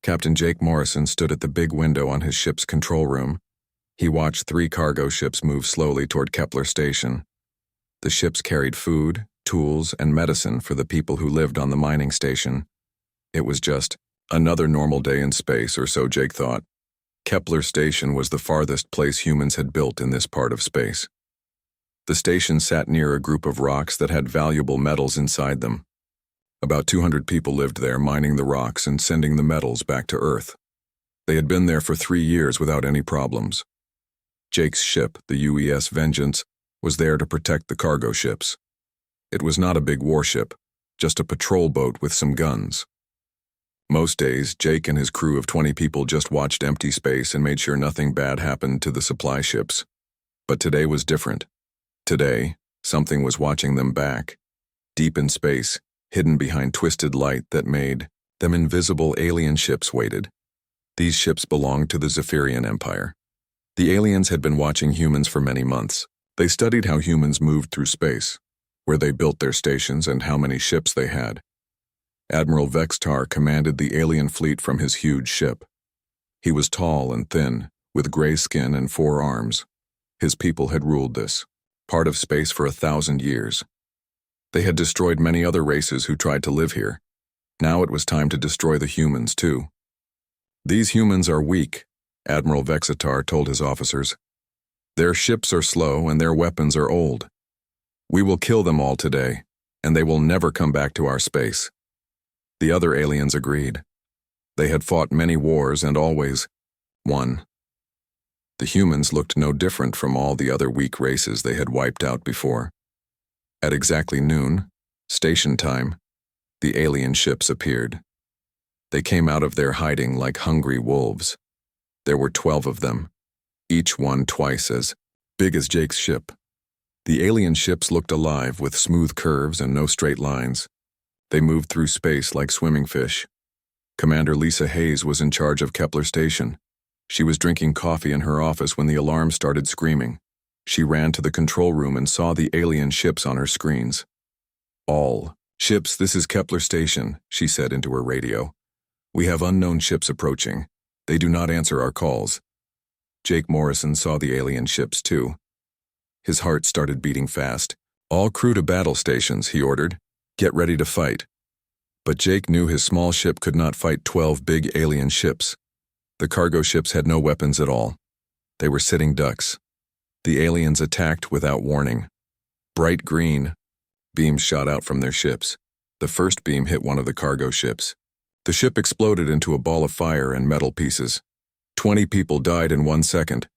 Captain Jake Morrison stood at the big window on his ship's control room. He watched 3 cargo ships move slowly toward Kepler Station. The ships carried food, tools, and medicine for the people who lived on the mining station. It was just another normal day in space, or so Jake thought. Kepler Station was the farthest place humans had built in this part of space. The station sat near a group of rocks that had valuable metals inside them. About 200 people lived there, mining the rocks and sending the metals back to Earth. They had been there for 3 years without any problems. Jake's ship, the UES Vengeance, was there to protect the cargo ships. It was not a big warship, just a patrol boat with some guns. Most days, Jake and his crew of 20 people just watched empty space and made sure nothing bad happened to the supply ships. But today was different. Today, something was watching them back. Deep in space, hidden behind twisted light that made them invisible, alien ships waited. These ships belonged to the Zephyrian Empire. The aliens had been watching humans for many months. They studied how humans moved through space, where they built their stations, and how many ships they had. Admiral Vextar commanded the alien fleet from his huge ship. He was tall and thin, with gray skin and 4 arms. His people had ruled this part of space for 1,000 years. They had destroyed many other races who tried to live here. Now it was time to destroy the humans, too. "These humans are weak," Admiral Vextar told his officers. "Their ships are slow and their weapons are old. We will kill them all today, and they will never come back to our space." The other aliens agreed. They had fought many wars and always won. The humans looked no different from all the other weak races they had wiped out before. At exactly noon, station time, the alien ships appeared. They came out of their hiding like hungry wolves. There were 12 of them, each one twice as big as Jake's ship. The alien ships looked alive with smooth curves and no straight lines. They moved through space like swimming fish. Commander Lisa Hayes was in charge of Kepler Station. She was drinking coffee in her office when the alarm started screaming. She ran to the control room and saw the alien ships on her screens. "All ships, this is Kepler Station," she said into her radio. "We have unknown ships approaching. They do not answer our calls." Jake Morrison saw the alien ships too. His heart started beating fast. "All crew to battle stations," he ordered. "Get ready to fight." But Jake knew his small ship could not fight 12 big alien ships. The cargo ships had no weapons at all. They were sitting ducks. The aliens attacked without warning. Bright green beams shot out from their ships. The first beam hit one of the cargo ships. The ship exploded into a ball of fire and metal pieces. 20 people died in 1 second.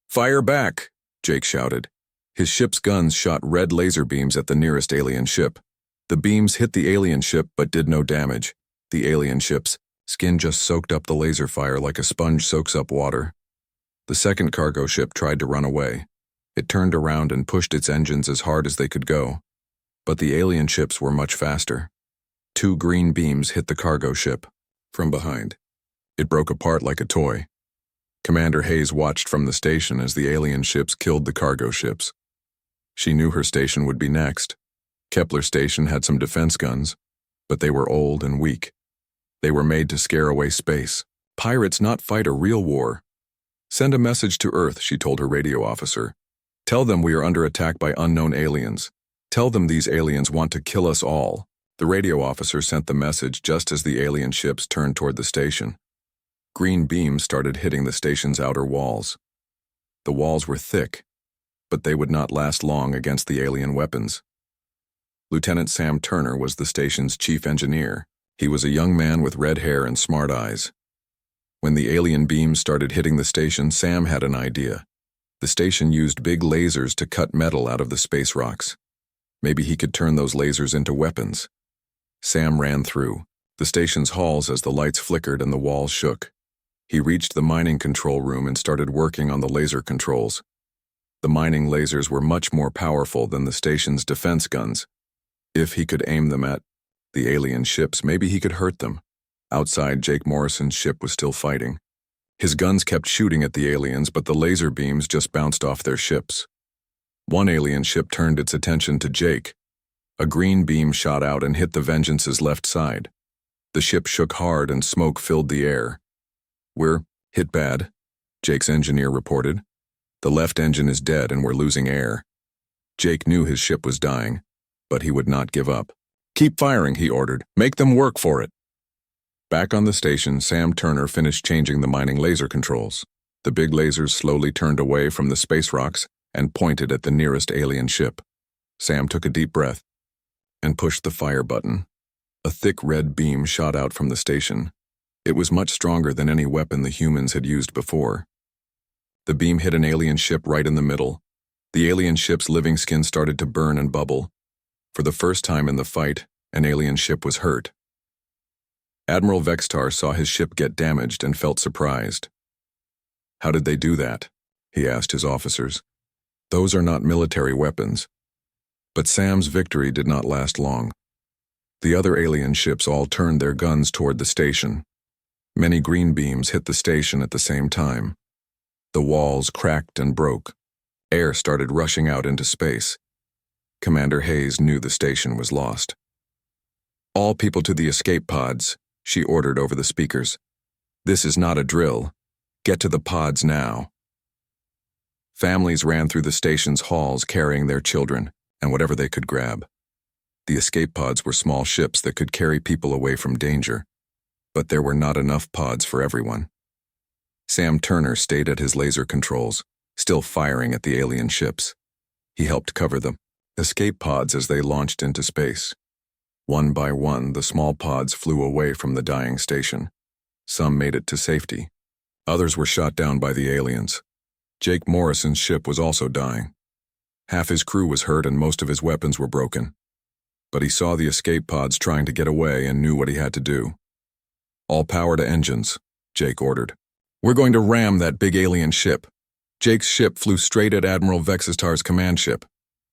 "Fire back!" Jake shouted. His ship's guns shot red laser beams at the nearest alien ship. The beams hit the alien ship but did no damage. The alien ship's skin just soaked up the laser fire like a sponge soaks up water. The second cargo ship tried to run away. It turned around and pushed its engines as hard as they could go. But the alien ships were much faster. 2 green beams hit the cargo ship from behind. It broke apart like a toy. Commander Hayes watched from the station as the alien ships killed the cargo ships. She knew her station would be next. Kepler Station had some defense guns, but they were old and weak. They were made to scare away space. Pirates not fight a real war. "Send a message to Earth," she told her radio officer. "Tell them we are under attack by unknown aliens. Tell them these aliens want to kill us all." The radio officer sent the message just as the alien ships turned toward the station. Green beams started hitting the station's outer walls. The walls were thick, but they would not last long against the alien weapons. Lieutenant Sam Turner was the station's chief engineer. He was a young man with red hair and smart eyes. When the alien beams started hitting the station, Sam had an idea. The station used big lasers to cut metal out of the space rocks. Maybe he could turn those lasers into weapons. Sam ran through the station's halls as the lights flickered and the walls shook. He reached the mining control room and started working on the laser controls. The mining lasers were much more powerful than the station's defense guns. If he could aim them at the alien ships, maybe he could hurt them. Outside, Jake Morrison's ship was still fighting. His guns kept shooting at the aliens, but the laser beams just bounced off their ships. One alien ship turned its attention to Jake. A green beam shot out and hit the Vengeance's left side. The ship shook hard and smoke filled the air. "We're hit bad," Jake's engineer reported. "The left engine is dead and we're losing air." Jake knew his ship was dying, but he would not give up. "Keep firing," he ordered. "Make them work for it." Back on the station, Sam Turner finished changing the mining laser controls. The big lasers slowly turned away from the space rocks and pointed at the nearest alien ship. Sam took a deep breath and pushed the fire button. A thick red beam shot out from the station. It was much stronger than any weapon the humans had used before. The beam hit an alien ship right in the middle. The alien ship's living skin started to burn and bubble. For the first time in the fight, an alien ship was hurt. Admiral Vextar saw his ship get damaged and felt surprised. "How did they do that?" he asked his officers. "Those are not military weapons." But Sam's victory did not last long. The other alien ships all turned their guns toward the station. Many green beams hit the station at the same time. The walls cracked and broke. Air started rushing out into space. Commander Hayes knew the station was lost. "All people to the escape pods," she ordered over the speakers. "This is not a drill. Get to the pods now." Families ran through the station's halls carrying their children and whatever they could grab. The escape pods were small ships that could carry people away from danger, but there were not enough pods for everyone. Sam Turner stayed at his laser controls, still firing at the alien ships. He helped cover the escape pods as they launched into space. One by one, the small pods flew away from the dying station. Some made it to safety. Others were shot down by the aliens. Jake Morrison's ship was also dying. Half his crew was hurt and most of his weapons were broken. But he saw the escape pods trying to get away and knew what he had to do. "All power to engines," Jake ordered. "We're going to ram that big alien ship." Jake's ship flew straight at Admiral Vexistar's command ship.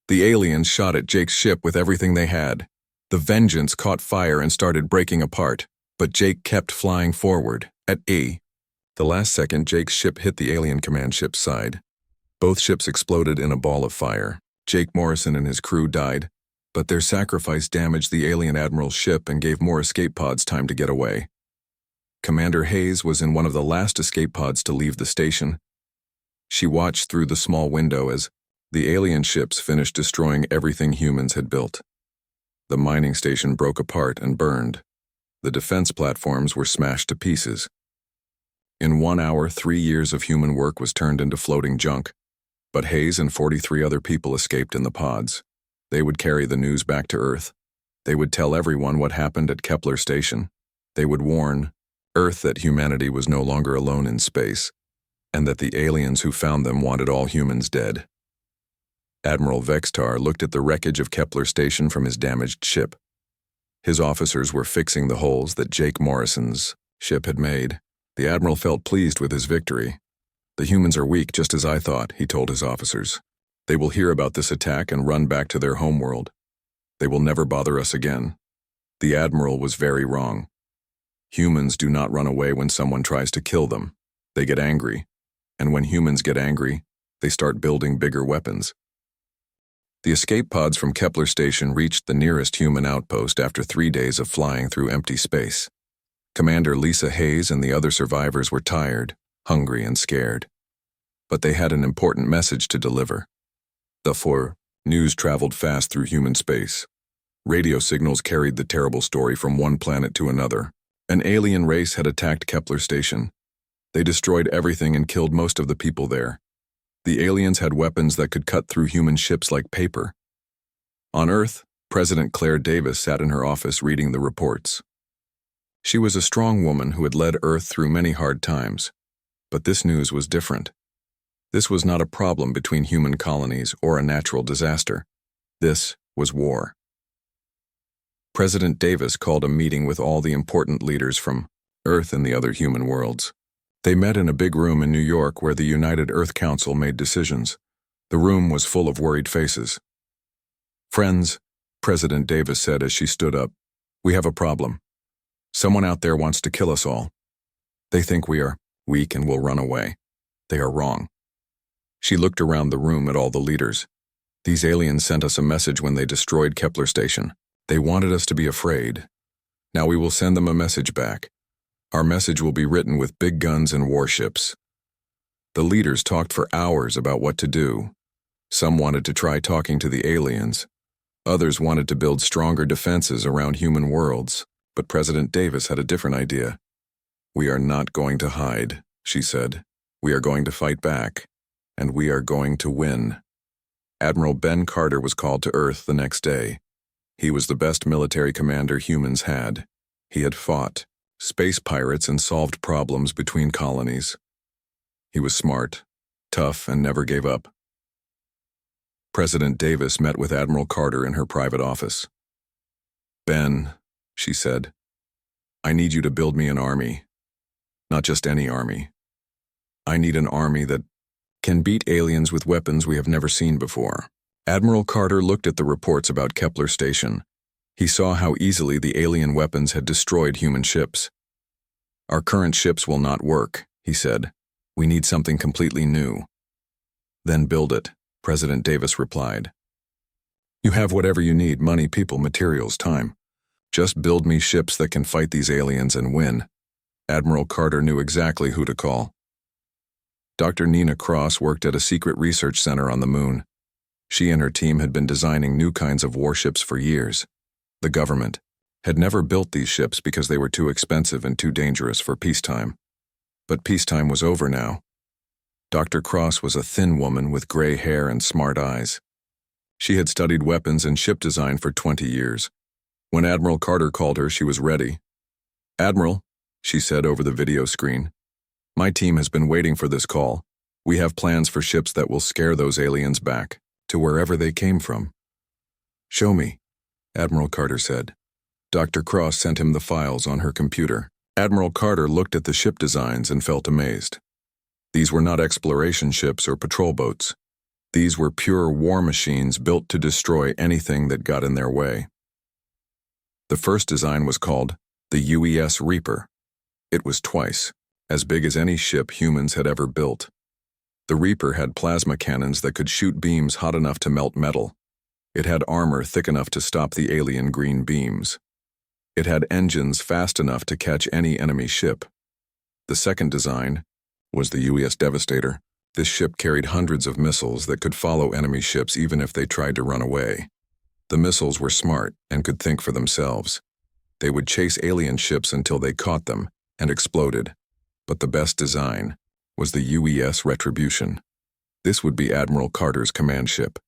The aliens shot at Jake's ship with everything they had. The Vengeance caught fire and started breaking apart, but Jake kept flying forward, at E. The last second, Jake's ship hit the alien command ship's side. Both ships exploded in a ball of fire. Jake Morrison and his crew died, but their sacrifice damaged the alien admiral's ship and gave more escape pods time to get away. Commander Hayes was in one of the last escape pods to leave the station. She watched through the small window as the alien ships finished destroying everything humans had built. The mining station broke apart and burned. The defense platforms were smashed to pieces. In 1 hour, 3 years of human work was turned into floating junk, but Hayes and 43 other people escaped in the pods. They would carry the news back to Earth. They would tell everyone what happened at Kepler Station. They would warn Earth that humanity was no longer alone in space, and that the aliens who found them wanted all humans dead. Admiral Vextar looked at the wreckage of Kepler Station from his damaged ship. His officers were fixing the holes that Jake Morrison's ship had made. The Admiral felt pleased with his victory. "The humans are weak, just as I thought," he told his officers. "They will hear about this attack and run back to their homeworld. They will never bother us again." The Admiral was very wrong. Humans do not run away when someone tries to kill them. They get angry. And when humans get angry, they start building bigger weapons. The escape pods from Kepler Station reached the nearest human outpost after 3 days of flying through empty space. Commander Lisa Hayes and the other survivors were tired, hungry, and scared. But they had an important message to deliver. The news traveled fast through human space. Radio signals carried the terrible story from one planet to another. An alien race had attacked Kepler Station. They destroyed everything and killed most of the people there. The aliens had weapons that could cut through human ships like paper. On Earth, President Claire Davis sat in her office reading the reports. She was a strong woman who had led Earth through many hard times. But this news was different. This was not a problem between human colonies or a natural disaster. This was war. President Davis called a meeting with all the important leaders from Earth and the other human worlds. They met in a big room in New York where the United Earth Council made decisions. The room was full of worried faces. "Friends," President Davis said as she stood up, "we have a problem. Someone out there wants to kill us all. They think we are weak and will run away. They are wrong." She looked around the room at all the leaders. "These aliens sent us a message when they destroyed Kepler Station. They wanted us to be afraid. Now we will send them a message back. Our message will be written with big guns and warships. The leaders talked for hours about what to do. Some wanted to try talking to the aliens. Others wanted to build stronger defenses around human worlds, but President Davis had a different idea. "We are not going to hide," she said. "We are going to fight back, and we are going to win." Admiral Ben Carter was called to Earth the next day. He was the best military commander humans had. He had fought space pirates and solved problems between colonies. He was smart, tough, and never gave up. President Davis met with Admiral Carter in her private office. "Ben," she said, "I need you to build me an army. Not just any army. I need an army that can beat aliens with weapons we have never seen before." Admiral Carter looked at the reports about Kepler Station. He saw how easily the alien weapons had destroyed human ships. "Our current ships will not work," he said. "We need something completely new." "Then build it," President Davis replied. "You have whatever you need: money, people, materials, time. Just build me ships that can fight these aliens and win." Admiral Carter knew exactly who to call. Dr. Nina Cross worked at a secret research center on the moon. She and her team had been designing new kinds of warships for years. The government had never built these ships because they were too expensive and too dangerous for peacetime. But peacetime was over now. Dr. Cross was a thin woman with gray hair and smart eyes. She had studied weapons and ship design for 20 years. When Admiral Carter called her, she was ready. "Admiral," she said over the video screen, "my team has been waiting for this call. We have plans for ships that will scare those aliens back to wherever they came from." "Show me," Admiral Carter said. Dr. Cross sent him the files on her computer. Admiral Carter looked at the ship designs and felt amazed. These were not exploration ships or patrol boats. These were pure war machines built to destroy anything that got in their way. The first design was called the UES Reaper. It was twice as big as any ship humans had ever built. The Reaper had plasma cannons that could shoot beams hot enough to melt metal. It had armor thick enough to stop the alien green beams. It had engines fast enough to catch any enemy ship. The second design was the UES Devastator. This ship carried hundreds of missiles that could follow enemy ships even if they tried to run away. The missiles were smart and could think for themselves. They would chase alien ships until they caught them and exploded. But the best design was the UES Retribution. This would be Admiral Carter's command ship.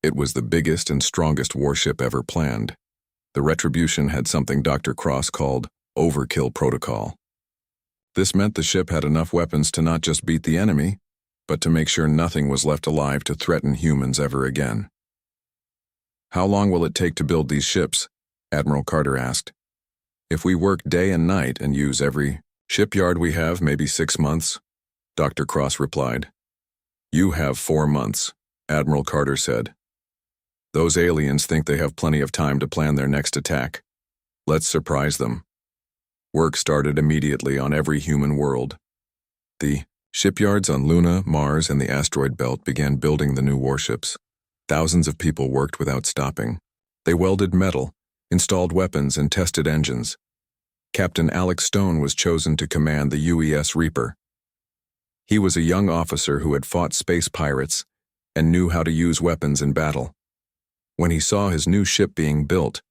It was the biggest and strongest warship ever planned. The Retribution had something Dr. Cross called overkill protocol. This meant the ship had enough weapons to not just beat the enemy, but to make sure nothing was left alive to threaten humans ever again. "How long will it take to build these ships?" Admiral Carter asked. "If we work day and night and use every shipyard we have, maybe 6 months, Dr. Cross replied. "You have 4 months, Admiral Carter said. "Those aliens think they have plenty of time to plan their next attack. Let's surprise them." Work started immediately on every human world. The shipyards on Luna, Mars, and the asteroid belt began building the new warships. Thousands of people worked without stopping. They welded metal, installed weapons, and tested engines. Captain Alex Stone was chosen to command the UES Reaper. He was a young officer who had fought space pirates and knew how to use weapons in battle. When he saw his new ship being built,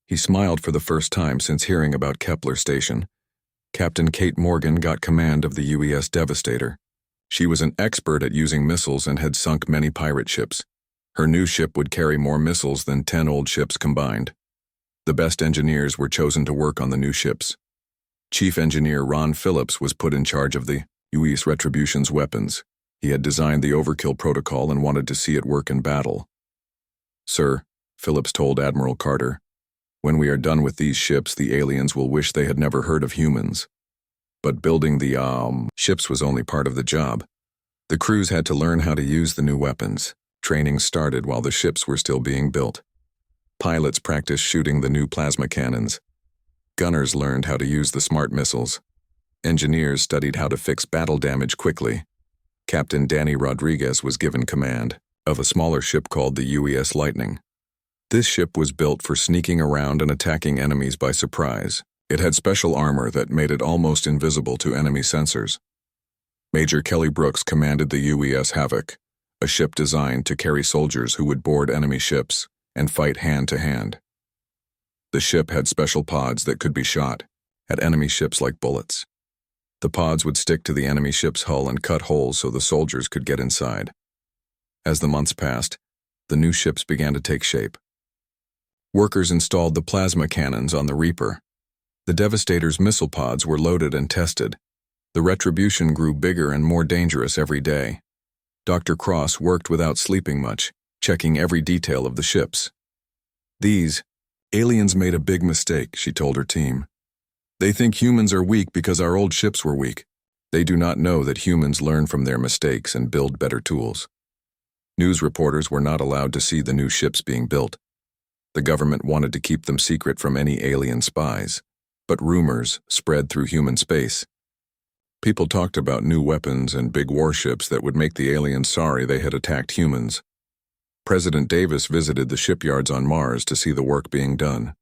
he smiled for the first time since hearing about Kepler Station. Captain Kate Morgan got command of the UES Devastator. She was an expert at using missiles and had sunk many pirate ships. Her new ship would carry more missiles than 10 old ships combined. The best engineers were chosen to work on the new ships. Chief Engineer Ron Phillips was put in charge of the UES Retribution's weapons. He had designed the overkill protocol and wanted to see it work in battle. "Sir," Phillips told Admiral Carter, "when we are done with these ships, the aliens will wish they had never heard of humans." But building the ships was only part of the job. The crews had to learn how to use the new weapons. Training started while the ships were still being built. Pilots practiced shooting the new plasma cannons. Gunners learned how to use the smart missiles. Engineers studied how to fix battle damage quickly. Captain Danny Rodriguez was given command of a smaller ship called the UES Lightning. This ship was built for sneaking around and attacking enemies by surprise. It had special armor that made it almost invisible to enemy sensors. Major Kelly Brooks commanded the UES Havoc, a ship designed to carry soldiers who would board enemy ships and fight hand-to-hand. The ship had special pods that could be shot at enemy ships like bullets. The pods would stick to the enemy ship's hull and cut holes so the soldiers could get inside. As the months passed, the new ships began to take shape. Workers installed the plasma cannons on the Reaper. The Devastator's missile pods were loaded and tested. The Retribution grew bigger and more dangerous every day. Dr. Cross worked without sleeping much, checking every detail of the ships. These aliens made a big mistake, she told her team. They think humans are weak because our old ships were weak. They do not know that humans learn from their mistakes and build better tools. News reporters were not allowed to see the new ships being built. The government wanted to keep them secret from any alien spies, but rumors spread through human space. People talked about new weapons and big warships that would make the aliens sorry they had attacked humans. President Davis visited the shipyards on Mars to see the work being done.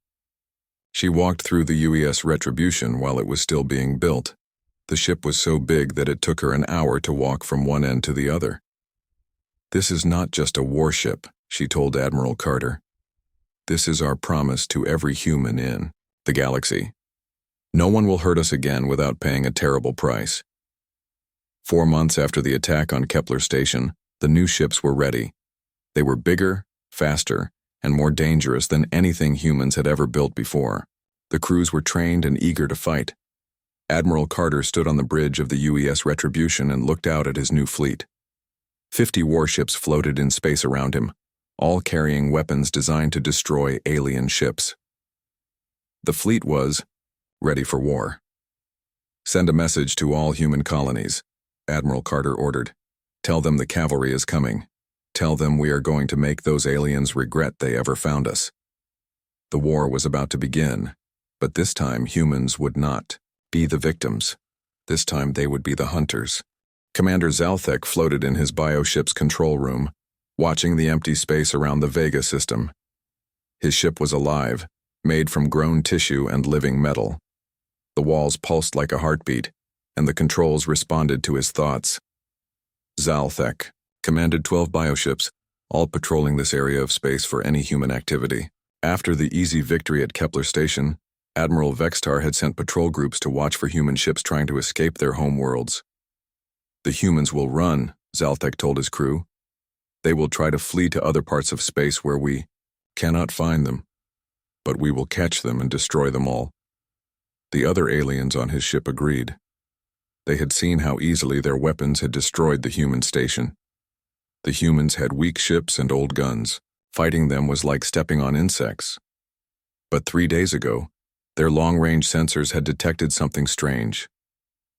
She walked through the UES Retribution while it was still being built. The ship was so big that it took her an hour to walk from one end to the other. "This is not just a warship," she told Admiral Carter. "This is our promise to every human in the galaxy. No one will hurt us again without paying a terrible price." 4 months after the attack on Kepler Station, the new ships were ready. They were bigger, faster, and more dangerous than anything humans had ever built before. The crews were trained and eager to fight. Admiral Carter stood on the bridge of the UES Retribution and looked out at his new fleet. 50 warships floated in space around him, all carrying weapons designed to destroy alien ships. The fleet was ready for war. "Send a message to all human colonies," Admiral Carter ordered. "Tell them the cavalry is coming. Tell them we are going to make those aliens regret they ever found us." The war was about to begin, but this time humans would not be the victims. This time they would be the hunters. Commander Zalthek floated in his bioship's control room, watching the empty space around the Vega system. His ship was alive, made from grown tissue and living metal. The walls pulsed like a heartbeat, and the controls responded to his thoughts. Zalthek commanded 12 bioships, all patrolling this area of space for any human activity. After the easy victory at Kepler Station, Admiral Vextar had sent patrol groups to watch for human ships trying to escape their home worlds. "The humans will run," Zalthek told his crew. "They will try to flee to other parts of space where we cannot find them, but we will catch them and destroy them all." The other aliens on his ship agreed. They had seen how easily their weapons had destroyed the human station. The humans had weak ships and old guns. Fighting them was like stepping on insects. But 3 days ago, their long-range sensors had detected something strange.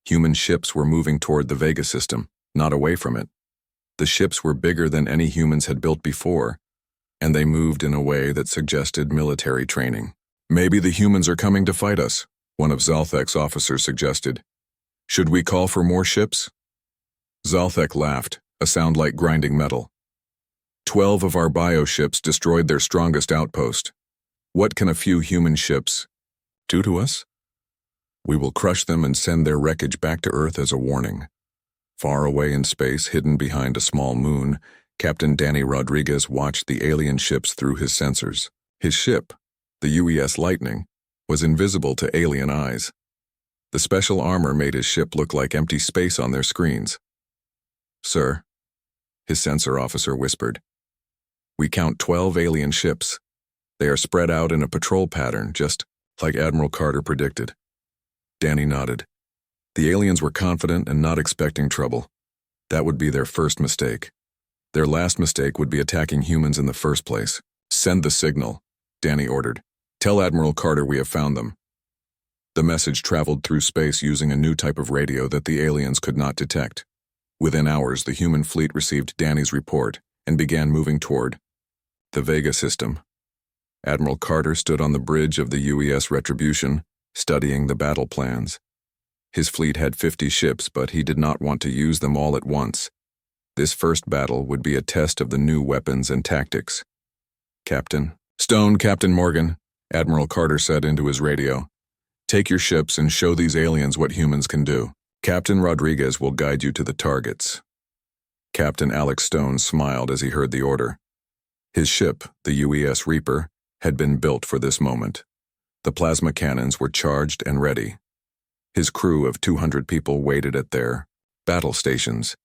Human ships were moving toward the Vega system, not away from it. The ships were bigger than any humans had built before, and they moved in a way that suggested military training. "Maybe the humans are coming to fight us," one of Zalthek's officers suggested. "Should we call for more ships?" Zalthek laughed, a sound like grinding metal. 12 of our bioships destroyed their strongest outpost. What can a few human ships do to us? We will crush them and send their wreckage back to Earth as a warning." Far away in space, hidden behind a small moon, Captain Danny Rodriguez watched the alien ships through his sensors. His ship, the UES Lightning, was invisible to alien eyes. The special armor made his ship look like empty space on their screens. "Sir," his sensor officer whispered, "we count 12 alien ships. They are spread out in a patrol pattern, just like Admiral Carter predicted." Danny nodded. The aliens were confident and not expecting trouble. That would be their first mistake. Their last mistake would be attacking humans in the first place. "Send the signal," Danny ordered. "Tell Admiral Carter we have found them." The message traveled through space using a new type of radio that the aliens could not detect. Within hours, the human fleet received Danny's report and began moving toward the Vega system. Admiral Carter stood on the bridge of the UES Retribution, studying the battle plans. His fleet had 50 ships, but he did not want to use them all at once. This first battle would be a test of the new weapons and tactics. "Captain Morgan," Admiral Carter said into his radio. Take your ships and show these aliens what humans can do. Captain Rodriguez will guide you to the targets." Captain Alex Stone smiled as he heard the order. His ship, the UES Reaper, had been built for this moment. The plasma cannons were charged and ready. His crew of 200 people waited at their battle stations.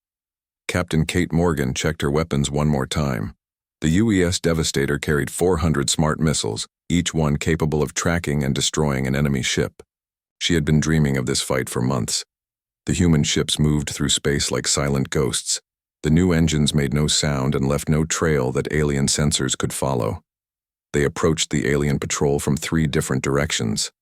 Captain Kate Morgan checked her weapons one more time. The UES Devastator carried 400 smart missiles, each one capable of tracking and destroying an enemy ship. She had been dreaming of this fight for months. The human ships moved through space like silent ghosts. The new engines made no sound and left no trail that alien sensors could follow. They approached the alien patrol from 3 different directions.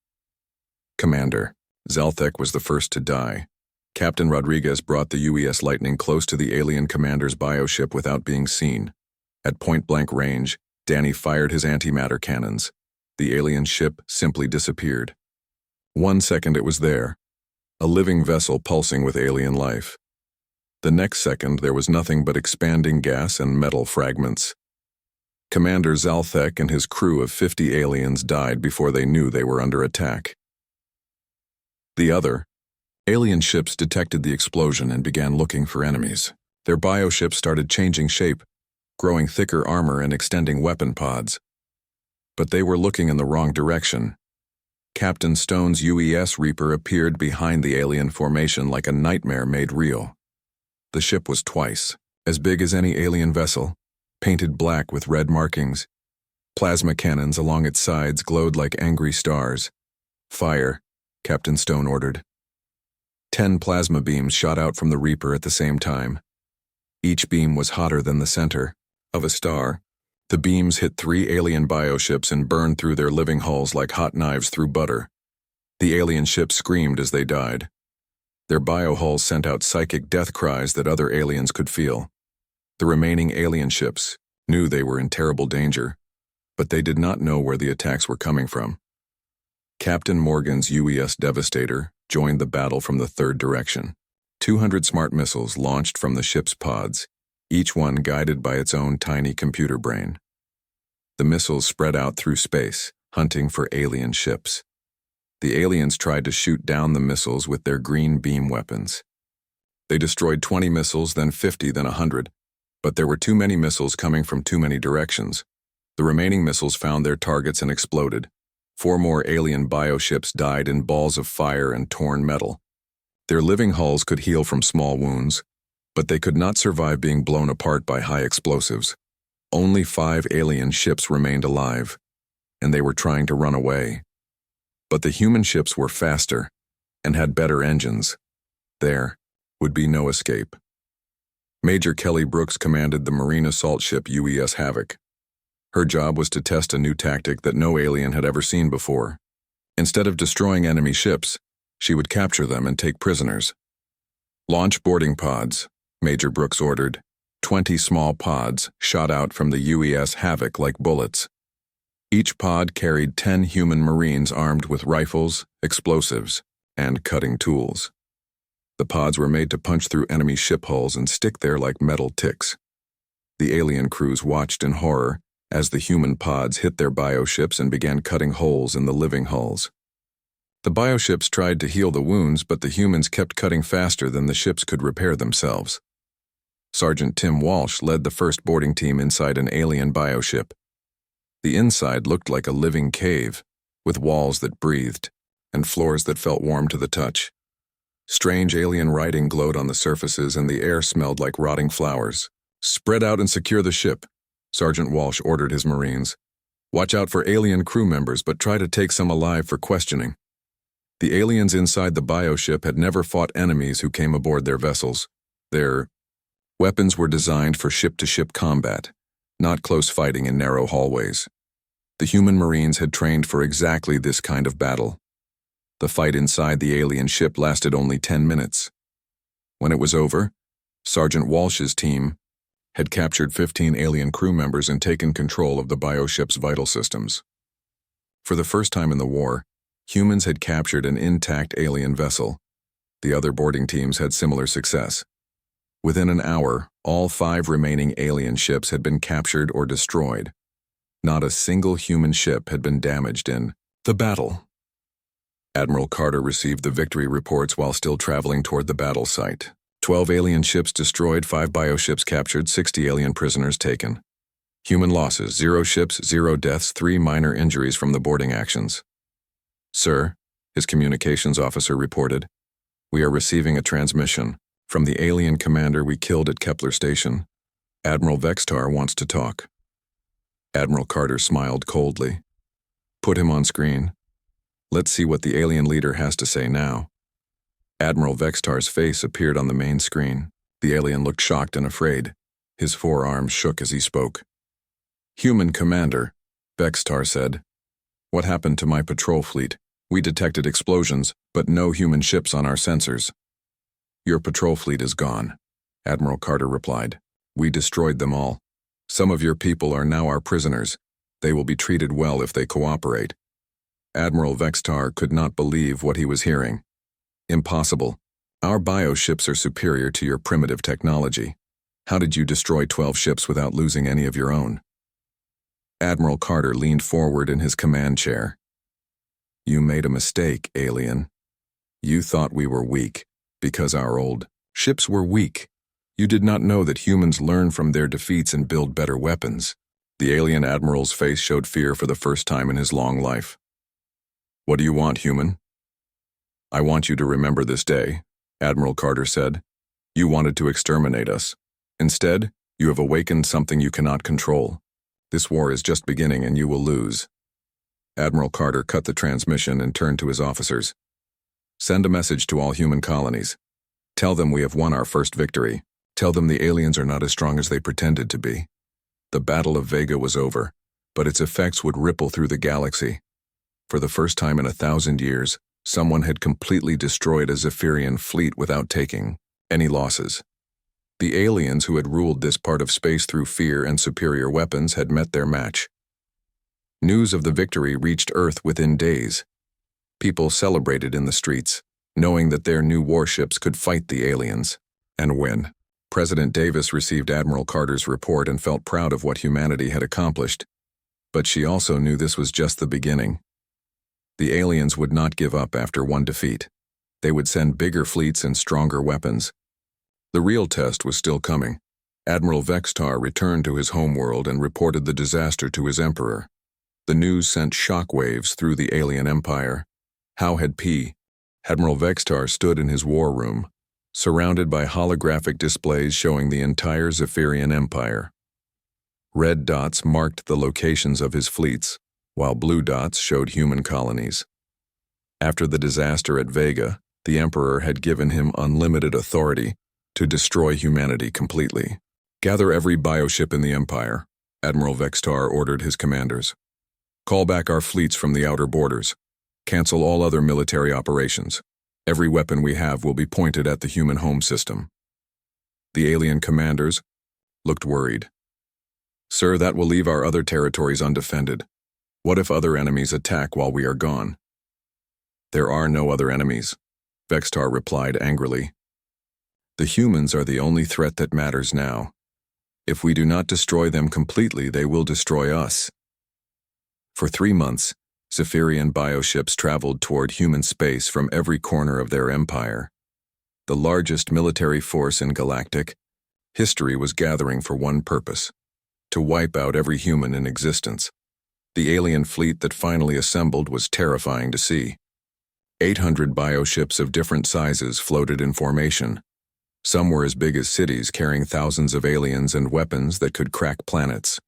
Commander Zalthek was the first to die. Captain Rodriguez brought the UES Lightning close to the alien commander's bioship without being seen. At point-blank range, Danny fired his antimatter cannons. The alien ship simply disappeared. 1 second it was there, a living vessel pulsing with alien life. The next second there was nothing but expanding gas and metal fragments. Commander Zalthek and his crew of 50 aliens died before they knew they were under attack. The other alien ships detected the explosion and began looking for enemies. Their bioships started changing shape, growing thicker armor and extending weapon pods. But they were looking in the wrong direction. Captain Stone's UES Reaper appeared behind the alien formation like a nightmare made real. The ship was twice as big as any alien vessel, painted black with red markings. Plasma cannons along its sides glowed like angry stars. "Fire," Captain Stone ordered. 10 plasma beams shot out from the Reaper at the same time. Each beam was hotter than the center of a star. The beams hit 3 alien bioships and burned through their living hulls like hot knives through butter. The alien ships screamed as they died. Their biohulls sent out psychic death cries that other aliens could feel. The remaining alien ships knew they were in terrible danger, but they did not know where the attacks were coming from. Captain Morgan's UES Devastator joined the battle from the 3rd direction. 200 smart missiles launched from the ship's pods, each one guided by its own tiny computer brain. The missiles spread out through space, hunting for alien ships. The aliens tried to shoot down the missiles with their green beam weapons. They destroyed 20 missiles, then 50, then 100, but there were too many missiles coming from too many directions. The remaining missiles found their targets and exploded. 4 more alien bioships died in balls of fire and torn metal. Their living hulls could heal from small wounds, but they could not survive being blown apart by high explosives. Only 5 alien ships remained alive, and they were trying to run away. But the human ships were faster and had better engines. There would be no escape. Major Kelly Brooks commanded the Marine assault ship UES Havoc. Her job was to test a new tactic that no alien had ever seen before. Instead of destroying enemy ships, she would capture them and take prisoners. "Launch boarding pods," Major Brooks ordered. 20 small pods shot out from the UES Havoc like bullets. Each pod carried 10 human Marines armed with rifles, explosives, and cutting tools. The pods were made to punch through enemy ship hulls and stick there like metal ticks. The alien crews watched in horror as the human pods hit their bioships and began cutting holes in the living hulls. The bioships tried to heal the wounds, but the humans kept cutting faster than the ships could repair themselves. Sergeant Tim Walsh led the first boarding team inside an alien bioship. The inside looked like a living cave, with walls that breathed and floors that felt warm to the touch. Strange alien writing glowed on the surfaces and the air smelled like rotting flowers. "Spread out and secure the ship," Sergeant Walsh ordered his Marines. "Watch out for alien crew members, but try to take some alive for questioning." The aliens inside the bioship had never fought enemies who came aboard their vessels. Their weapons were designed for ship-to-ship combat, not close fighting in narrow hallways. The human Marines had trained for exactly this kind of battle. The fight inside the alien ship lasted only 10 minutes. When it was over, Sergeant Walsh's team had captured 15 alien crew members and taken control of the bioship's vital systems. For the first time in the war, humans had captured an intact alien vessel. The other boarding teams had similar success. Within an hour, all 5 remaining alien ships had been captured or destroyed. Not a single human ship had been damaged in the battle. Admiral Carter received the victory reports while still traveling toward the battle site. 12 alien ships destroyed, 5 bioships captured, 60 alien prisoners taken. Human losses, 0 ships, 0 deaths, 3 minor injuries from the boarding actions. Sir, his communications officer reported, we are receiving a transmission from the alien commander we killed at Kepler Station. Admiral Vextar wants to talk. Admiral Carter smiled coldly. Put him on screen. Let's see what the alien leader has to say now. Admiral Vextar's face appeared on the main screen. The alien looked shocked and afraid. His forearms shook as he spoke. Human commander, Vextar said. What happened to my patrol fleet? We detected explosions, but no human ships on our sensors. Your patrol fleet is gone, Admiral Carter replied. We destroyed them all. Some of your people are now our prisoners. They will be treated well if they cooperate. Admiral Vextar could not believe what he was hearing. Impossible. Our bioships are superior to your primitive technology. How did you destroy 12 ships without losing any of your own? Admiral Carter leaned forward in his command chair. You made a mistake, alien. You thought we were weak, because our old ships were weak. You did not know that humans learn from their defeats and build better weapons. The alien admiral's face showed fear for the first time in his long life. What do you want, human? I want you to remember this day, Admiral Carter said. You wanted to exterminate us. Instead, you have awakened something you cannot control. This war is just beginning and you will lose. Admiral Carter cut the transmission and turned to his officers. Send a message to all human colonies. Tell them we have won our first victory. Tell them the aliens are not as strong as they pretended to be. The Battle of Vega was over, but its effects would ripple through the galaxy. For the first time in 1,000 years, someone had completely destroyed a Zephyrian fleet without taking any losses. The aliens who had ruled this part of space through fear and superior weapons had met their match. News of the victory reached Earth within days. People celebrated in the streets, knowing that their new warships could fight the aliens and win. President Davis received Admiral Carter's report and felt proud of what humanity had accomplished, but she also knew this was just the beginning. The aliens would not give up after one defeat. They would send bigger fleets and stronger weapons. The real test was still coming. Admiral Vextar returned to his homeworld and reported the disaster to his emperor. The news sent shockwaves through the alien empire. How had Admiral Vextar stood in his war room, surrounded by holographic displays showing the entire Zephyrian empire. Red dots marked the locations of his fleets, while blue dots showed human colonies. After the disaster at Vega, the Emperor had given him unlimited authority to destroy humanity completely. Gather every bioship in the Empire, Admiral Vextar ordered his commanders. Call back our fleets from the outer borders. Cancel all other military operations. Every weapon we have will be pointed at the human home system. The alien commanders looked worried. Sir, that will leave our other territories undefended. What if other enemies attack while we are gone? There are no other enemies, Vextar replied angrily. The humans are the only threat that matters now. If we do not destroy them completely, they will destroy us. For 3 months, Zephyrian bioships traveled toward human space from every corner of their empire. The largest military force in Galactic history was gathering for one purpose: to wipe out every human in existence. The alien fleet that finally assembled was terrifying to see. 800 bioships of different sizes floated in formation. Some were as big as cities, carrying thousands of aliens and weapons that could crack planets.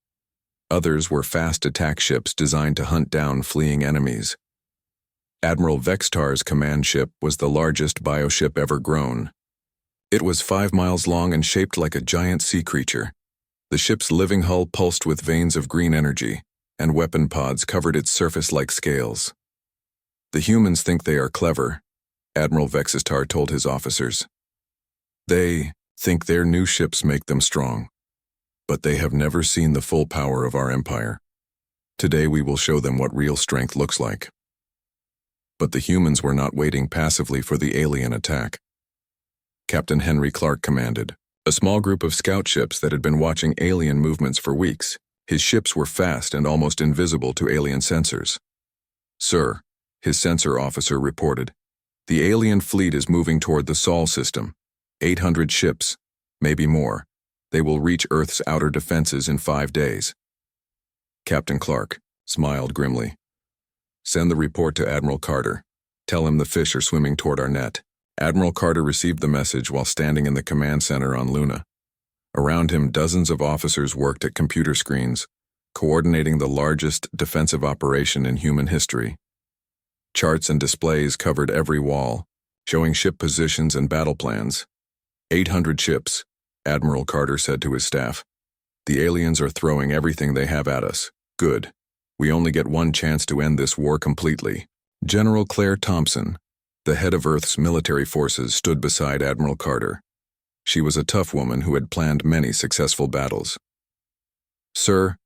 Others were fast attack ships designed to hunt down fleeing enemies. Admiral Vextar's command ship was the largest bioship ever grown. It was 5 miles long and shaped like a giant sea creature. The ship's living hull pulsed with veins of green energy, and weapon pods covered its surface like scales. The humans think they are clever, Admiral Vextar told his officers. They think their new ships make them strong, but they have never seen the full power of our empire. Today we will show them what real strength looks like. But the humans were not waiting passively for the alien attack. Captain Henry Clark commanded a small group of scout ships that had been watching alien movements for weeks. His ships were fast and almost invisible to alien sensors. Sir, His sensor officer reported. The alien fleet is moving toward the Sol system. 800 ships, maybe more. They will reach Earth's outer defenses in 5 days. Captain Clark smiled grimly. Send the report to Admiral Carter. Tell him the fish are swimming toward our net. Admiral Carter received the message while standing in the command center on Luna. Around him, dozens of officers worked at computer screens, coordinating the largest defensive operation in human history. Charts and displays covered every wall, showing ship positions and battle plans. 800 ships, Admiral Carter said to his staff. The aliens are throwing everything they have at us. Good. We only get one chance to end this war completely. General Claire Thompson, the head of Earth's military forces, stood beside Admiral Carter. She was a tough woman who had planned many successful battles. Sir,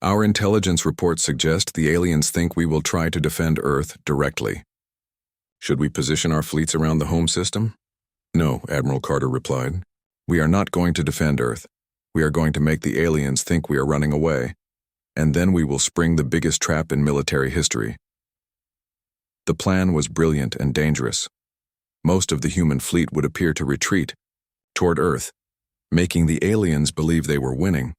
our intelligence reports suggest the aliens think we will try to defend Earth directly. Should we position our fleets around the home system? No, Admiral Carter replied. We are not going to defend Earth. We are going to make the aliens think we are running away, and then we will spring the biggest trap in military history. The plan was brilliant and dangerous. Most of the human fleet would appear to retreat toward Earth, making the aliens believe they were winning.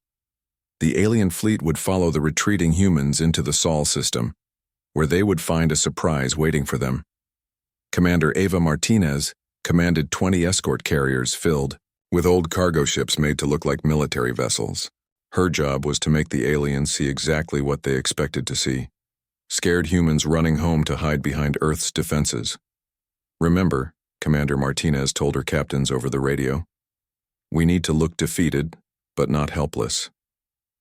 The alien fleet would follow the retreating humans into the Sol system, where they would find a surprise waiting for them. Commander Ava Martinez commanded 20 escort carriers filled with old cargo ships made to look like military vessels. Her job was to make the aliens see exactly what they expected to see: scared humans running home to hide behind Earth's defenses. Remember, Commander Martinez told her captains over the radio, we need to look defeated, but not helpless.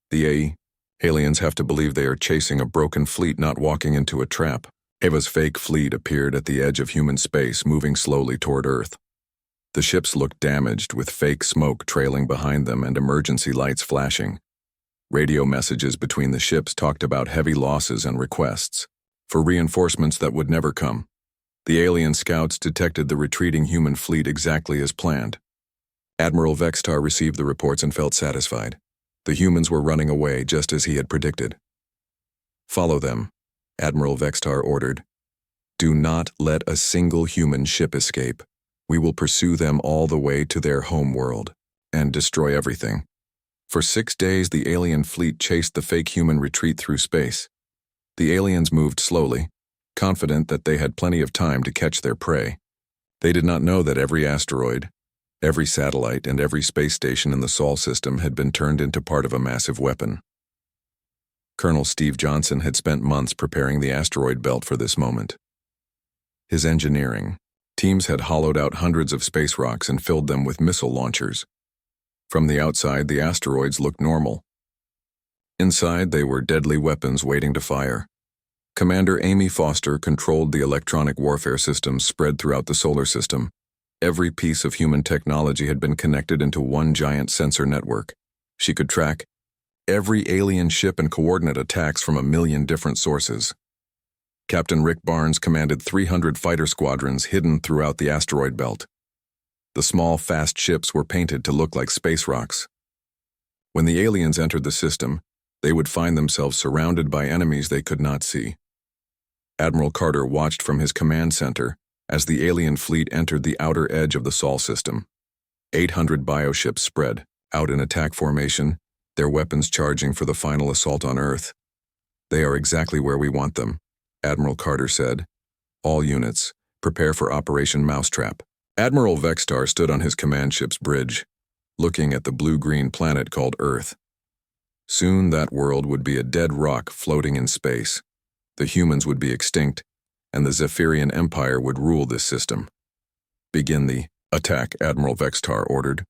The aliens have to believe they are chasing a broken fleet, not walking into a trap. Ava's fake fleet appeared at the edge of human space, moving slowly toward Earth. The ships looked damaged, with fake smoke trailing behind them and emergency lights flashing. Radio messages between the ships talked about heavy losses and requests for reinforcements that would never come. The alien scouts detected the retreating human fleet exactly as planned. Admiral Vextar received the reports and felt satisfied. The humans were running away just as he had predicted. Follow them, Admiral Vextar ordered. Do not let a single human ship escape. We will pursue them all the way to their home world and destroy everything. For 6 days, the alien fleet chased the fake human retreat through space. The aliens moved slowly, confident that they had plenty of time to catch their prey. They did not know that every asteroid, every satellite, and every space station in the Sol system had been turned into part of a massive weapon. Colonel Steve Johnson had spent months preparing the asteroid belt for this moment. His engineering teams had hollowed out hundreds of space rocks and filled them with missile launchers. From the outside, the asteroids looked normal. Inside, they were deadly weapons waiting to fire. Commander Amy Foster controlled the electronic warfare systems spread throughout the solar system. Every piece of human technology had been connected into one giant sensor network. She could track every alien ship and coordinate attacks from 1 million different sources. Captain Rick Barnes commanded 300 fighter squadrons hidden throughout the asteroid belt. The small, fast ships were painted to look like space rocks. When the aliens entered the system, they would find themselves surrounded by enemies they could not see. Admiral Carter watched from his command center as the alien fleet entered the outer edge of the Sol system. 800 bioships spread out in attack formation, their weapons charging for the final assault on Earth. They are exactly where we want them, Admiral Carter said. All units, prepare for Operation Mousetrap. Admiral Vextar stood on his command ship's bridge, looking at the blue-green planet called Earth. Soon that world would be a dead rock floating in space. The humans would be extinct, and the Zephyrian Empire would rule this system. Begin the attack, Admiral Vextar ordered.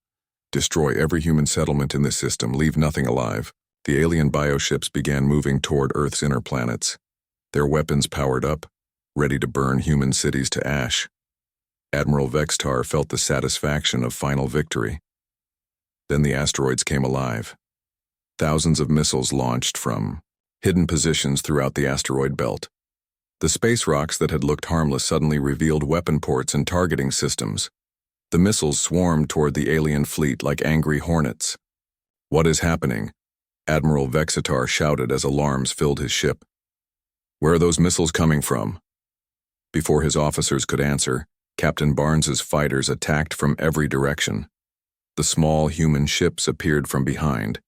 Destroy every human settlement in this system, leave nothing alive. The alien bioships began moving toward Earth's inner planets, their weapons powered up, ready to burn human cities to ash. Admiral Vextar felt the satisfaction of final victory. Then the asteroids came alive. Thousands of missiles launched from hidden positions throughout the asteroid belt. The space rocks that had looked harmless suddenly revealed weapon ports and targeting systems. The missiles swarmed toward the alien fleet like angry hornets. What is happening? Admiral Vextar shouted as alarms filled his ship. Where are those missiles coming from? Before his officers could answer, Captain Barnes's fighters attacked from every direction. The small human ships appeared from behind,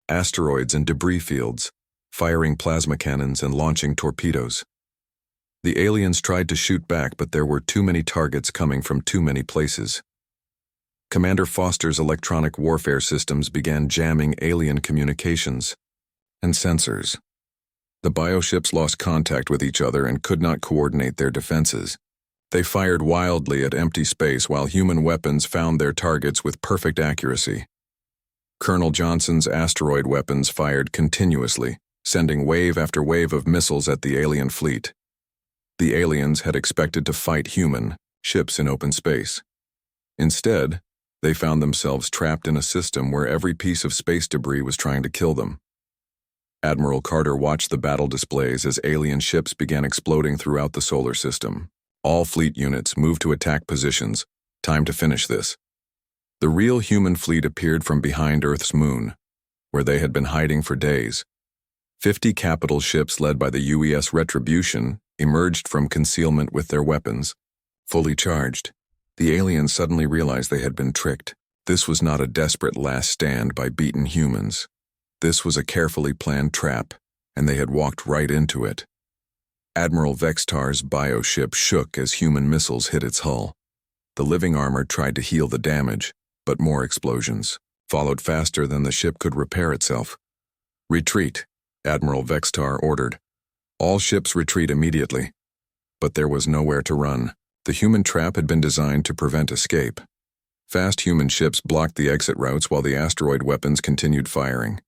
asteroids and debris fields, firing plasma cannons and launching torpedoes. The aliens tried to shoot back, but there were too many targets coming from too many places. Commander Foster's electronic warfare systems began jamming alien communications and sensors. The bioships lost contact with each other and could not coordinate their defenses. They fired wildly at empty space while human weapons found their targets with perfect accuracy. Colonel Johnson's asteroid weapons fired continuously, sending wave after wave of missiles at the alien fleet. The aliens had expected to fight human ships in open space. Instead, they found themselves trapped in a system where every piece of space debris was trying to kill them. Admiral Carter watched the battle displays as alien ships began exploding throughout the solar system. All fleet units moved to attack positions. Time to finish this. The real human fleet appeared from behind Earth's moon, where they had been hiding for days. 50 capital ships led by the UES Retribution emerged from concealment with their weapons, fully charged. The aliens suddenly realized they had been tricked. This was not a desperate last stand by beaten humans. This was a carefully planned trap, and they had walked right into it. Admiral Vextar's bioship shook as human missiles hit its hull. The living armor tried to heal the damage, but more explosions followed faster than the ship could repair itself. "Retreat," Admiral Vextar ordered. "All ships retreat immediately." But there was nowhere to run. The human trap had been designed to prevent escape. Fast human ships blocked the exit routes while the asteroid weapons continued firing.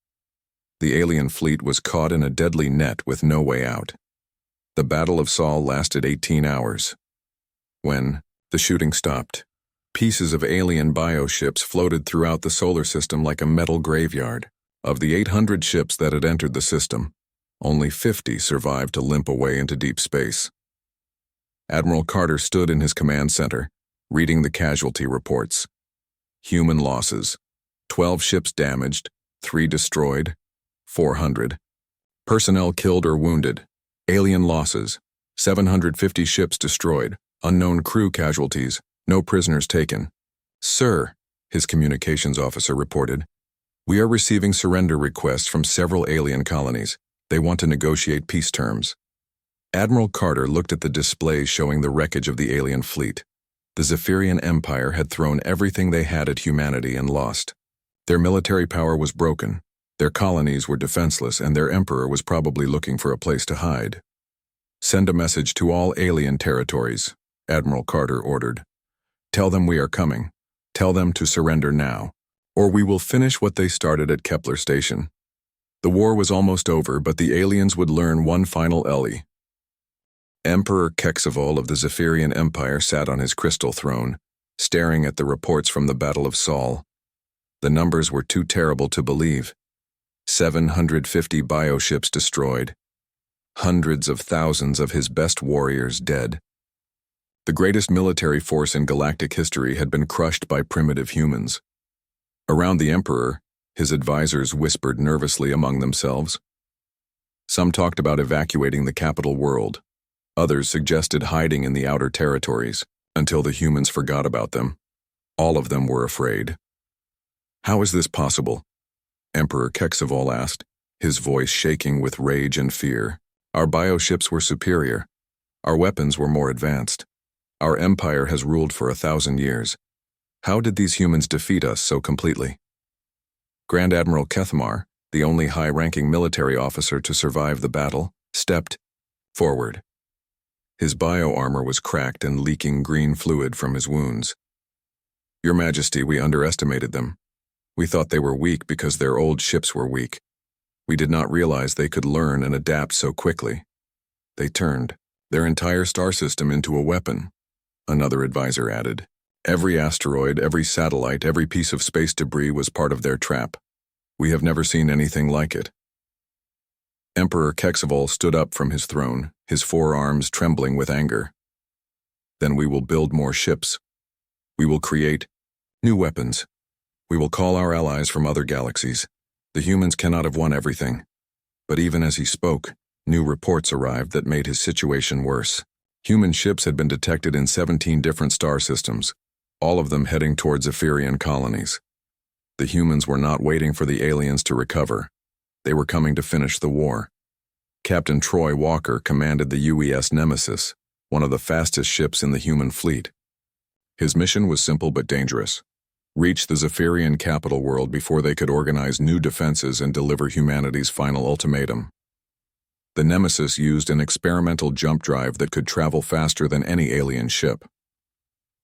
The alien fleet was caught in a deadly net with no way out. The Battle of Sol lasted 18 hours. When the shooting stopped, pieces of alien bioships floated throughout the solar system like a metal graveyard. Of the 800 ships that had entered the system, only 50 survived to limp away into deep space. Admiral Carter stood in his command center, reading the casualty reports. Human losses: 12 ships damaged, 3 destroyed, 400. Personnel killed or wounded. Alien losses: 750 ships destroyed, unknown crew casualties, no prisoners taken. "Sir," his communications officer reported, "we are receiving surrender requests from several alien colonies. They want to negotiate peace terms." Admiral Carter looked at the displays showing the wreckage of the alien fleet. The Zephyrian Empire had thrown everything they had at humanity and lost. Their military power was broken, their colonies were defenseless, and their emperor was probably looking for a place to hide. "Send a message to all alien territories," Admiral Carter ordered. "Tell them we are coming. Tell them to surrender now, or we will finish what they started at Kepler Station." The war was almost over, but the aliens would learn one final Ellie. Emperor Kexavol of the Zephyrian Empire sat on his crystal throne, staring at the reports from the Battle of Sol. The numbers were too terrible to believe. 750 bioships destroyed. Hundreds of thousands of his best warriors dead. The greatest military force in galactic history had been crushed by primitive humans. Around the Emperor, his advisors whispered nervously among themselves. Some talked about evacuating the capital world. Others suggested hiding in the outer territories until the humans forgot about them. All of them were afraid. "How is this possible?" Emperor Kexavol asked, his voice shaking with rage and fear. "Our bioships were superior. Our weapons were more advanced. Our empire has ruled for 1,000 years. How did these humans defeat us so completely?" Grand Admiral Kethmar, the only high-ranking military officer to survive the battle, stepped forward. His bio-armor was cracked and leaking green fluid from his wounds. "Your Majesty, we underestimated them. We thought they were weak because their old ships were weak. We did not realize they could learn and adapt so quickly. They turned their entire star system into a weapon," another advisor added. "Every asteroid, every satellite, every piece of space debris was part of their trap. We have never seen anything like it." Emperor Kexavol stood up from his throne, his forearms trembling with anger. "Then we will build more ships. We will create new weapons. We will call our allies from other galaxies. The humans cannot have won everything." But even as he spoke, new reports arrived that made his situation worse. Human ships had been detected in 17 different star systems, all of them heading towards Zephyrian colonies. The humans were not waiting for the aliens to recover. They were coming to finish the war. Captain Troy Walker commanded the UES Nemesis, one of the fastest ships in the human fleet. His mission was simple but dangerous: reach the Zephyrian capital world before they could organize new defenses and deliver humanity's final ultimatum. The Nemesis used an experimental jump drive that could travel faster than any alien ship.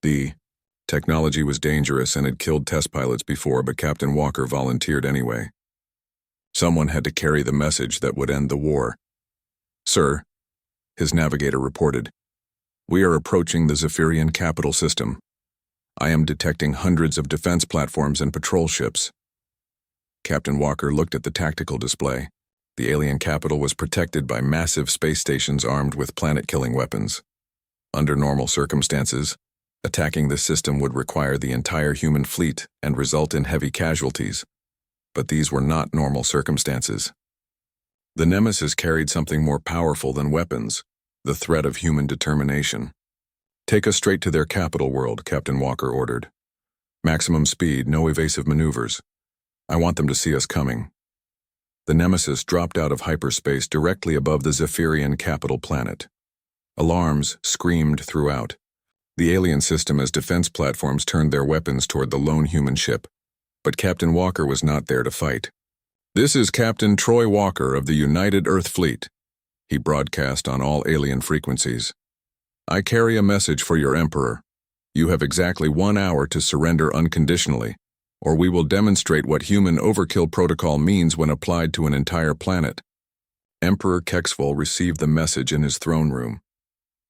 The technology was dangerous and had killed test pilots before, but Captain Walker volunteered anyway. Someone had to carry the message that would end the war. "Sir," his navigator reported, "we are approaching the Zephyrian capital system. I am detecting hundreds of defense platforms and patrol ships." Captain Walker looked at the tactical display. The alien capital was protected by massive space stations armed with planet-killing weapons. Under normal circumstances, attacking the system would require the entire human fleet and result in heavy casualties. But these were not normal circumstances. The Nemesis carried something more powerful than weapons: the threat of human determination. "Take us straight to their capital world," Captain Walker ordered. "Maximum speed, no evasive maneuvers. I want them to see us coming." The Nemesis dropped out of hyperspace directly above the Zephyrian capital planet. Alarms screamed throughout. The alien system as defense platforms turned their weapons toward the lone human ship. But Captain Walker was not there to fight. "This is Captain Troy Walker of the United Earth Fleet," he broadcast on all alien frequencies. "I carry a message for your Emperor. You have exactly 1 hour to surrender unconditionally, or we will demonstrate what human overkill protocol means when applied to an entire planet." Emperor Kexvol received the message in his throne room.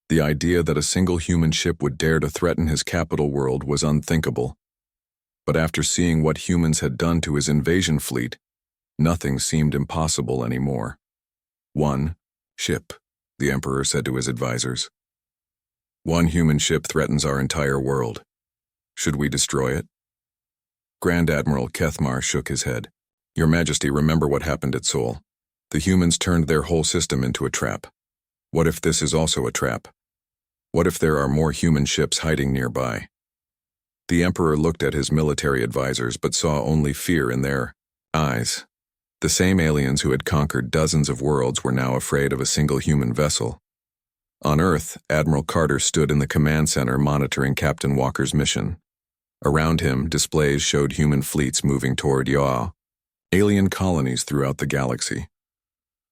The idea that a single human ship would dare to threaten his capital world was unthinkable. But after seeing what humans had done to his invasion fleet, nothing seemed impossible anymore. "One ship," the Emperor said to his advisors. "One human ship threatens our entire world. Should we destroy it?" Grand Admiral Kethmar shook his head. "Your Majesty, remember what happened at Sol. The humans turned their whole system into a trap. What if this is also a trap? What if there are more human ships hiding nearby?" The Emperor looked at his military advisors but saw only fear in their eyes. The same aliens who had conquered dozens of worlds were now afraid of a single human vessel. On Earth, Admiral Carter stood in the command center monitoring Captain Walker's mission. Around him, displays showed human fleets moving toward Yaw, alien colonies throughout the galaxy.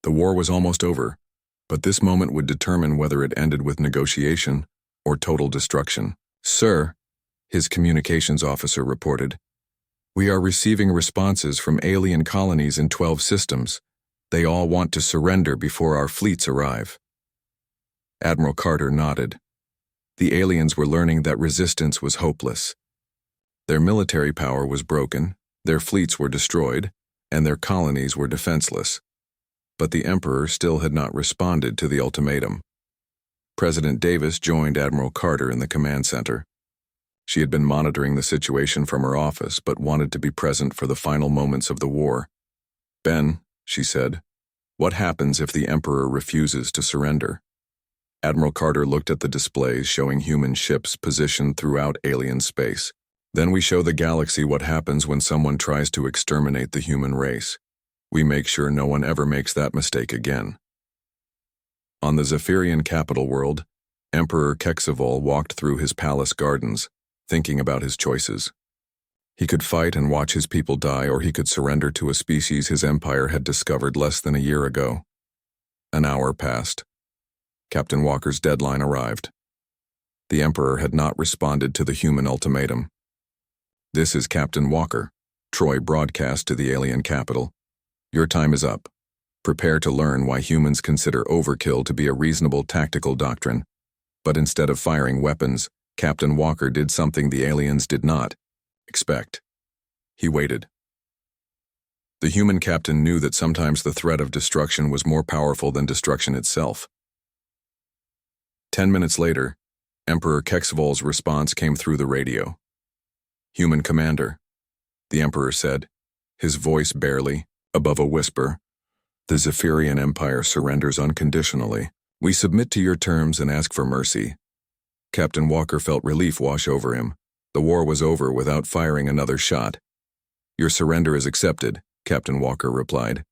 The war was almost over, but this moment would determine whether it ended with negotiation or total destruction. "Sir," his communications officer reported, "we are receiving responses from alien colonies in 12 systems. They all want to surrender before our fleets arrive." Admiral Carter nodded. The aliens were learning that resistance was hopeless. Their military power was broken, their fleets were destroyed, and their colonies were defenseless. But the Emperor still had not responded to the ultimatum. President Davis joined Admiral Carter in the command center. She had been monitoring the situation from her office but wanted to be present for the final moments of the war. "Ben," she said, "what happens if the Emperor refuses to surrender?" Admiral Carter looked at the displays showing human ships positioned throughout alien space. "Then we show the galaxy what happens when someone tries to exterminate the human race. We make sure no one ever makes that mistake again." On the Zephyrian capital world, Emperor Kexvol walked through his palace gardens, thinking about his choices. He could fight and watch his people die, or he could surrender to a species his empire had discovered less than a year ago. An hour passed. Captain Walker's deadline arrived. The Emperor had not responded to the human ultimatum. "This is Captain Walker," Troy broadcast to the alien capital. "Your time is up. Prepare to learn why humans consider overkill to be a reasonable tactical doctrine." But instead of firing weapons, Captain Walker did something the aliens did not expect. He waited. The human captain knew that sometimes the threat of destruction was more powerful than destruction itself. 10 minutes later, Emperor Kexvol's response came through the radio. "Human commander," the Emperor said, his voice barely above a whisper, "the Zephyrian Empire surrenders unconditionally. We submit to your terms and ask for mercy. Captain Walker felt relief wash over him. The war was over without firing another shot. Your surrender is accepted, Captain Walker replied.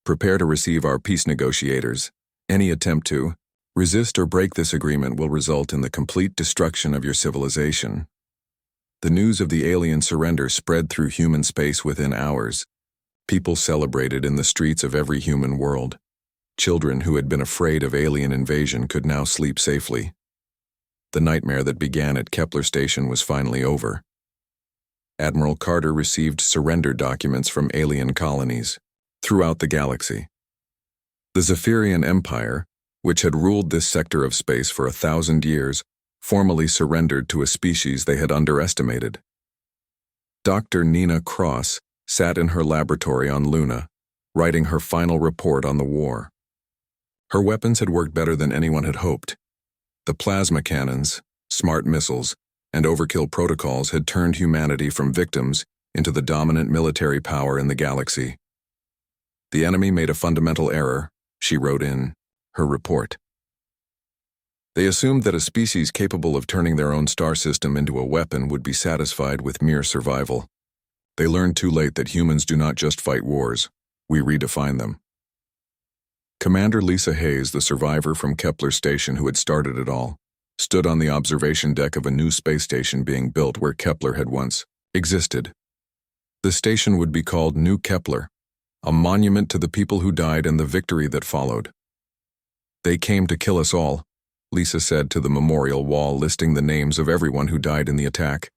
Prepare to receive our peace negotiators. Any attempt to resist or break this agreement will result in the complete destruction of your civilization. The news of the alien surrender spread through human space within hours. People celebrated in the streets of every human world. Children who had been afraid of alien invasion could now sleep safely. The nightmare that began at Kepler Station was finally over. Admiral Carter received surrender documents from alien colonies throughout the galaxy. The Zephyrian Empire, which had ruled this sector of space for 1,000 years, formally surrendered to a species they had underestimated. Dr. Nina Cross sat in her laboratory on Luna, writing her final report on the war. Her weapons had worked better than anyone had hoped. The plasma cannons, smart missiles, and overkill protocols had turned humanity from victims into the dominant military power in the galaxy. The enemy made a fundamental error, she wrote in her report. They assumed that a species capable of turning their own star system into a weapon would be satisfied with mere survival. They learned too late that humans do not just fight wars, we redefine them. Commander Lisa Hayes, the survivor from Kepler Station who had started it all, stood on the observation deck of a new space station being built where Kepler had once existed. The station would be called New Kepler, a monument to the people who died and the victory that followed. They came to kill us all, Lisa said to the memorial wall listing the names of everyone who died in the attack.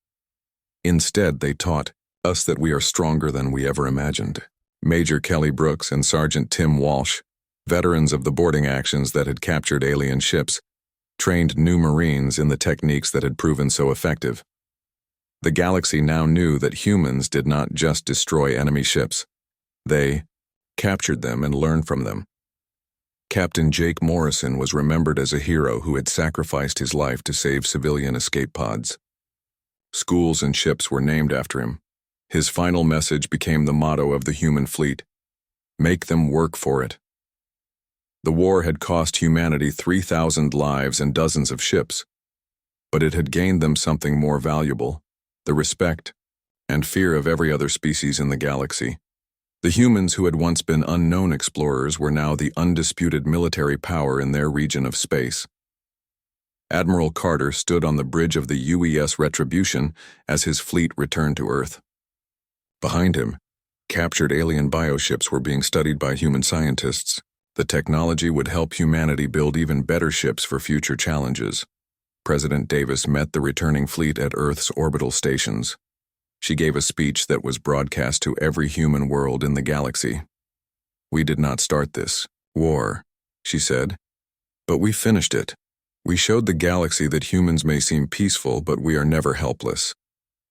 Instead, they taught us that we are stronger than we ever imagined. Major Kelly Brooks and Sergeant Tim Walsh, veterans of the boarding actions that had captured alien ships, trained new Marines in the techniques that had proven so effective. The galaxy now knew that humans did not just destroy enemy ships. They captured them and learned from them. Captain Jake Morrison was remembered as a hero who had sacrificed his life to save civilian escape pods. Schools and ships were named after him. His final message became the motto of the human fleet: make them work for it. The war had cost humanity 3,000 lives and dozens of ships, but it had gained them something more valuable: the respect and fear of every other species in the galaxy. The humans who had once been unknown explorers were now the undisputed military power in their region of space. Admiral Carter stood on the bridge of the UES Retribution as his fleet returned to Earth. Behind him, captured alien bioships were being studied by human scientists. The technology would help humanity build even better ships for future challenges. President Davis met the returning fleet at Earth's orbital stations. She gave a speech that was broadcast to every human world in the galaxy. We did not start this war, she said, but we finished it. We showed the galaxy that humans may seem peaceful, but we are never helpless.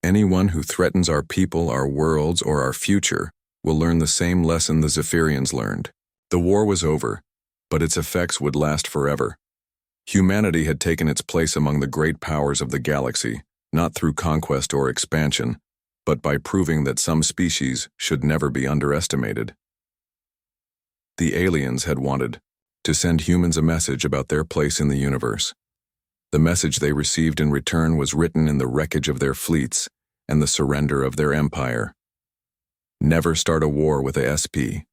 Anyone who threatens our people, our worlds, or our future will learn the same lesson the Zephyrians learned. The war was over, but its effects would last forever. Humanity had taken its place among the great powers of the galaxy, not through conquest or expansion, but by proving that some species should never be underestimated. The aliens had wanted to send humans a message about their place in the universe. The message they received in return was written in the wreckage of their fleets and the surrender of their empire. Never start a war with a SP.